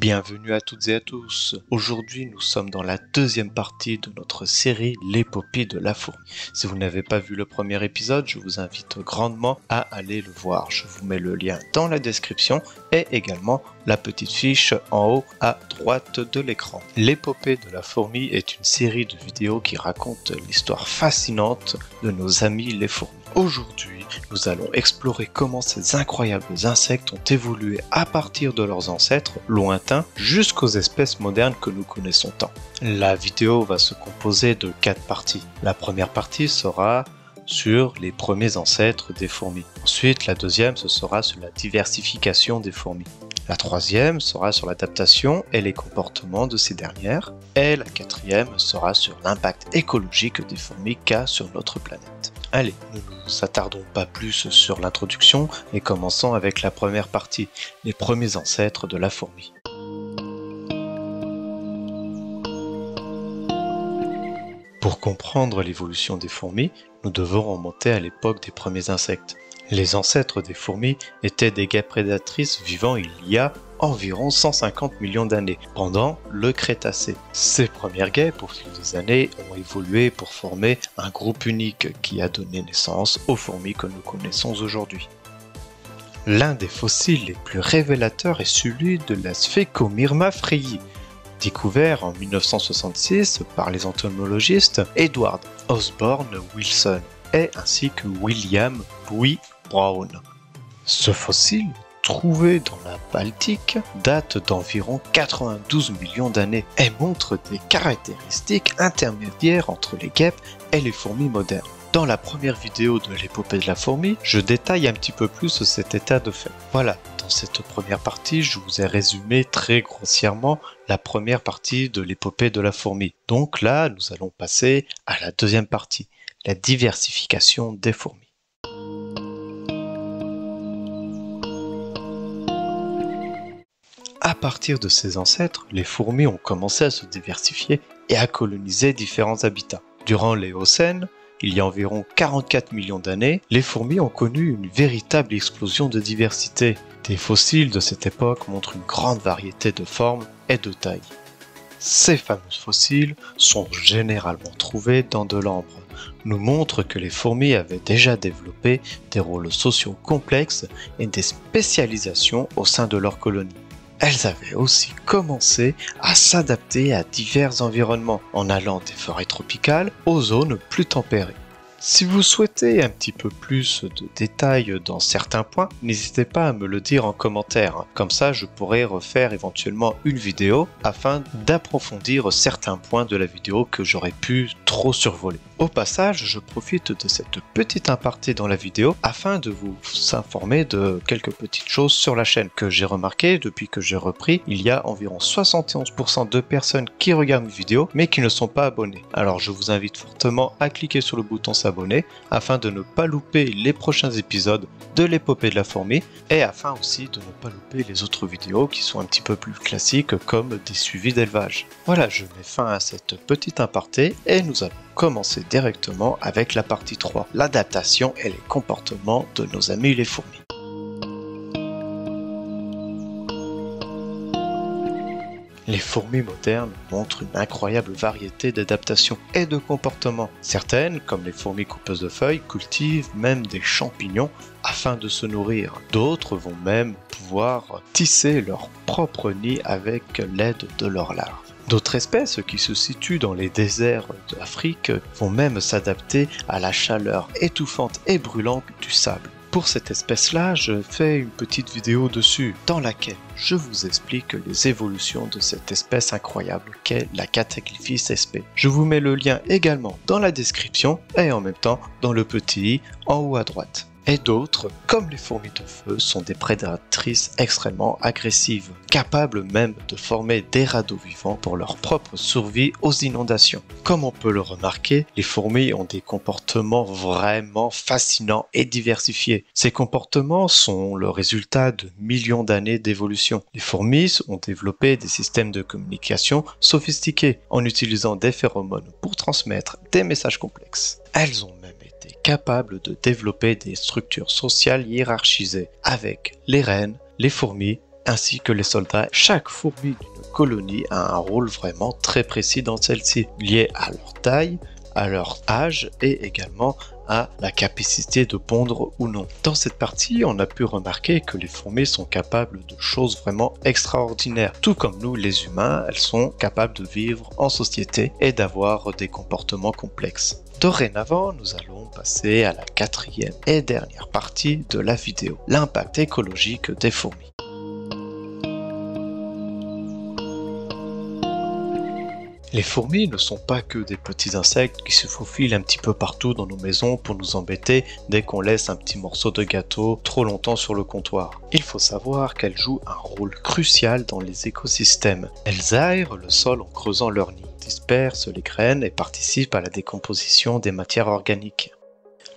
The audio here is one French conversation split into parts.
Bienvenue à toutes et à tous. Aujourd'hui, nous sommes dans la deuxième partie de notre série L'épopée de la fourmi. Si vous n'avez pas vu le premier épisode, je vous invite grandement à aller le voir. Je vous mets le lien dans la description et également la petite fiche en haut à droite de l'écran. L'épopée de la fourmi est une série de vidéos qui raconte l'histoire fascinante de nos amis les fourmis. Aujourd'hui, nous allons explorer comment ces incroyables insectes ont évolué à partir de leurs ancêtres lointains jusqu'aux espèces modernes que nous connaissons tant. La vidéo va se composer de 4 parties. La première partie sera sur les premiers ancêtres des fourmis. Ensuite, la deuxième, ce sera sur la diversification des fourmis. La troisième sera sur l'adaptation et les comportements de ces dernières. Et la quatrième sera sur l'impact écologique des fourmis qu'a sur notre planète. Allez, ne nous attardons pas plus sur l'introduction et commençons avec la première partie, les premiers ancêtres de la fourmi. Pour comprendre l'évolution des fourmis, nous devons remonter à l'époque des premiers insectes. Les ancêtres des fourmis étaient des guêpes prédatrices vivant il y a environ 150 millions d'années, pendant le Crétacé. Ces premières guêpes, au fil des années, ont évolué pour former un groupe unique qui a donné naissance aux fourmis que nous connaissons aujourd'hui. L'un des fossiles les plus révélateurs est celui de la Sphaecomyrma freyi, découvert en 1966 par les entomologistes Edward Osborne Wilson et ainsi que William Bowie Brown. Ce fossile, trouvé dans la Baltique, date d'environ 92 millions d'années et montre des caractéristiques intermédiaires entre les guêpes et les fourmis modernes. Dans la première vidéo de l'épopée de la fourmi, je détaille un petit peu plus cet état de fait. Voilà, dans cette première partie, je vous ai résumé très grossièrement la première partie de l'épopée de la fourmi. Donc là, nous allons passer à la deuxième partie, la diversification des fourmis. À partir de ces ancêtres, les fourmis ont commencé à se diversifier et à coloniser différents habitats. Durant l'Éocène, il y a environ 44 millions d'années, les fourmis ont connu une véritable explosion de diversité. Des fossiles de cette époque montrent une grande variété de formes et de tailles. Ces fameux fossiles sont généralement trouvés dans de l'ambre, nous montrent que les fourmis avaient déjà développé des rôles sociaux complexes et des spécialisations au sein de leur colonie. Elles avaient aussi commencé à s'adapter à divers environnements, en allant des forêts tropicales aux zones plus tempérées. Si vous souhaitez un petit peu plus de détails dans certains points, n'hésitez pas à me le dire en commentaire. Comme ça, je pourrai refaire éventuellement une vidéo afin d'approfondir certains points de la vidéo que j'aurais pu trop survoler. Au passage, je profite de cette petite aparté dans la vidéo afin de vous informer de quelques petites choses sur la chaîne que j'ai remarqué depuis que j'ai repris. Il y a environ 71% de personnes qui regardent mes vidéos mais qui ne sont pas abonnées. Alors je vous invite fortement à cliquer sur le bouton s'abonner afin de ne pas louper les prochains épisodes de l'épopée de la fourmi et afin aussi de ne pas louper les autres vidéos qui sont un petit peu plus classiques comme des suivis d'élevage. Voilà, je mets fin à cette petite aparté et nous allons commencer directement avec la partie 3, l'adaptation et les comportements de nos amis les fourmis. Les fourmis modernes montrent une incroyable variété d'adaptations et de comportements. Certaines, comme les fourmis coupeuses de feuilles, cultivent même des champignons afin de se nourrir. D'autres vont même pouvoir tisser leur propre nid avec l'aide de leurs larves. D'autres espèces qui se situent dans les déserts d'Afrique vont même s'adapter à la chaleur étouffante et brûlante du sable. Pour cette espèce-là, je fais une petite vidéo dessus, dans laquelle je vous explique les évolutions de cette espèce incroyable qu'est la Cataglyphis sp. Je vous mets le lien également dans la description et en même temps dans le petit i en haut à droite. Et d'autres, comme les fourmis de feu, sont des prédatrices extrêmement agressives, capables même de former des radeaux vivants pour leur propre survie aux inondations. Comme on peut le remarquer, les fourmis ont des comportements vraiment fascinants et diversifiés. Ces comportements sont le résultat de millions d'années d'évolution. Les fourmis ont développé des systèmes de communication sophistiqués en utilisant des phéromones pour transmettre des messages complexes. Elles ont même été capables de développer des structures sociales hiérarchisées avec les reines, les fourmis ainsi que les soldats. Chaque fourmi d'une colonie a un rôle vraiment très précis dans celle-ci, lié à leur taille, à leur âge et également à la capacité de pondre ou non. Dans cette partie, on a pu remarquer que les fourmis sont capables de choses vraiment extraordinaires. Tout comme nous, les humains, elles sont capables de vivre en société et d'avoir des comportements complexes. Dorénavant, nous allons passer à la quatrième et dernière partie de la vidéo, l'impact écologique des fourmis. Les fourmis ne sont pas que des petits insectes qui se faufilent un petit peu partout dans nos maisons pour nous embêter dès qu'on laisse un petit morceau de gâteau trop longtemps sur le comptoir. Il faut savoir qu'elles jouent un rôle crucial dans les écosystèmes. Elles aèrent le sol en creusant leur nid, dispersent les graines et participent à la décomposition des matières organiques.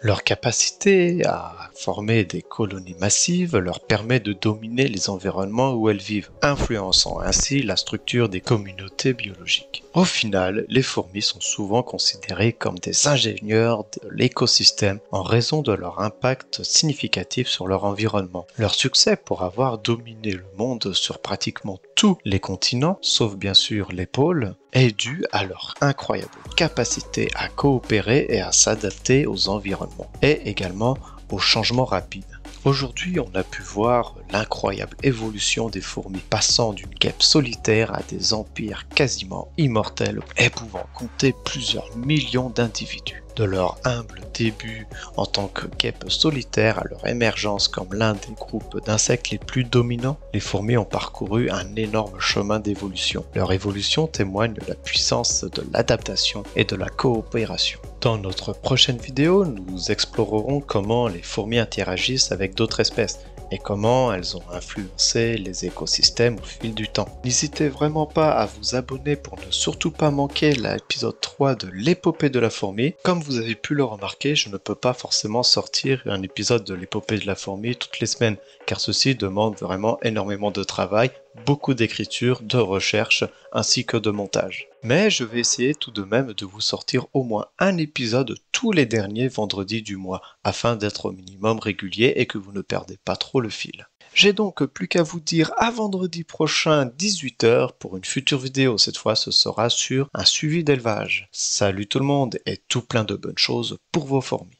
Leur capacité à former des colonies massives leur permet de dominer les environnements où elles vivent, influençant ainsi la structure des communautés biologiques. Au final, les fourmis sont souvent considérées comme des ingénieurs de l'écosystème en raison de leur impact significatif sur leur environnement. Leur succès pour avoir dominé le monde sur pratiquement tous les continents, sauf bien sûr les pôles, est dû à leur incroyable capacité à coopérer et à s'adapter aux environnements, et également aux changements rapides. Aujourd'hui, on a pu voir l'incroyable évolution des fourmis, passant d'une guêpe solitaire à des empires quasiment immortels et pouvant compter plusieurs millions d'individus. De leur humble début en tant que guêpe solitaire à leur émergence comme l'un des groupes d'insectes les plus dominants, les fourmis ont parcouru un énorme chemin d'évolution. Leur évolution témoigne de la puissance de l'adaptation et de la coopération. Dans notre prochaine vidéo, nous explorerons comment les fourmis interagissent avec d'autres espèces et comment elles ont influencé les écosystèmes au fil du temps. N'hésitez vraiment pas à vous abonner pour ne surtout pas manquer l'épisode 3 de l'épopée de la fourmi. Comme vous avez pu le remarquer, je ne peux pas forcément sortir un épisode de l'épopée de la fourmi toutes les semaines, car ceci demande vraiment énormément de travail, beaucoup d'écriture, de recherche, ainsi que de montage. Mais je vais essayer tout de même de vous sortir au moins un épisode tous les derniers vendredis du mois, afin d'être au minimum régulier et que vous ne perdez pas trop le fil. J'ai donc plus qu'à vous dire à vendredi prochain 18 h pour une future vidéo. Cette fois, ce sera sur un suivi d'élevage. Salut tout le monde et tout plein de bonnes choses pour vos fourmis.